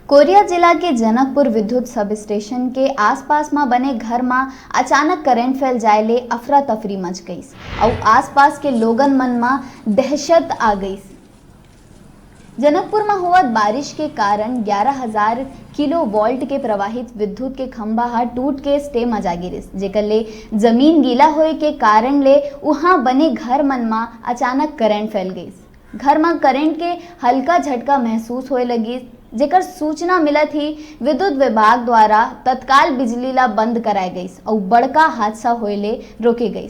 Korea जिला के जनकपुर विद्युत सब स्टेशन के आसपास में बने घर में अचानक करंट फैल जाए ले अफरा तफरी मच गई और आसपास के लोगन मन में दहशत आ गई। जनकपुर में हुआ बारिश के कारण 11,000 किलो वोल्ट के प्रवाहित विद्युत के खंभा हा टूट के स्टे में जा गिरिस, जेकर ले जमीन गीला होए के कारण ले वहां बने घर मन में अचानक करंट फैल गई। घर में करंट के हल्का झटका महसूस होए लगी, जेकर सूचना मिला थी विद्युत विभाग द्वारा तत्काल बिजली ला बंद कराई गई और बड़का हादसा होए ले रोके गई।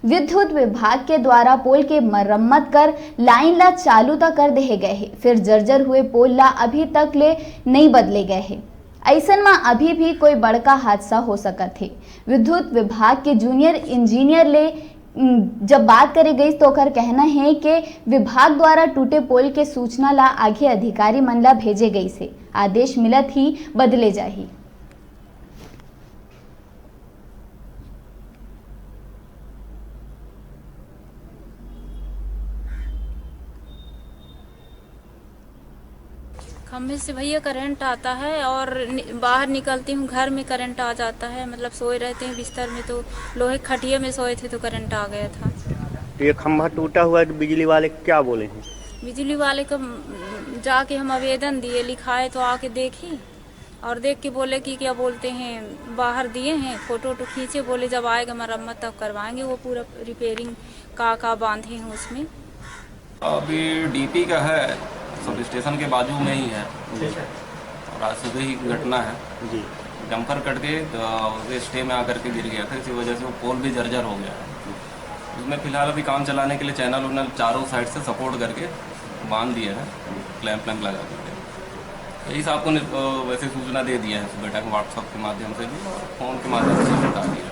विद्युत विभाग के द्वारा पोल के मरम्मत कर लाइन ला चालू तक कर दे गए है, फिर जर्जर हुए पोल ला अभी तक ले नहीं बदले गए है। ऐसन में अभी भी कोई बड़का हादसा हो सकत है। विद्युत विभाग के जूनियर इंजीनियर ले जब बात करे गई तो कर कहना है कि विभाग द्वारा टूटे पोल के सूचना ला आगे अधिकारी मन ला भेजे गई से आदेश मिलत ही बदले जाही। खम्भे से भैया करंट आता है और बाहर निकलती हूँ घर में करंट आ जाता है। मतलब सोए रहते हैं बिस्तर में तो लोहे खटिया में सोए थे तो करंट आ गया था। तो ये खंभा टूटा हुआ है तो बिजली वाले क्या बोले हैं? बिजली वाले को जाके हम आवेदन दिए, लिखाए तो आके देखी और देख के बोले कि क्या बोलते हैं बाहर दिए हैं, फोटो वोटो खींचे, बोले जब आएगा मरम्मत तब करवाएंगे। वो पूरा रिपेयरिंग का बांधे हैं उसमें। अभी डीपी का है, सब स्टेशन के बाजू में ही है और आज सुबह ही घटना है जी। डंपर कट के तो स्टे में आकर के गिर गया था, इसी वजह से वो पोल भी जर्जर हो गया है। उसमें फिलहाल अभी काम चलाने के लिए चैनल उनल चारों साइड से सपोर्ट करके बांध दिया है, क्लैंप लगा करके। यही से आपको वैसे सूचना दे दिया है बेटा को व्हाट्सएप के माध्यम से भी और फ़ोन के माध्यम से बता दिया।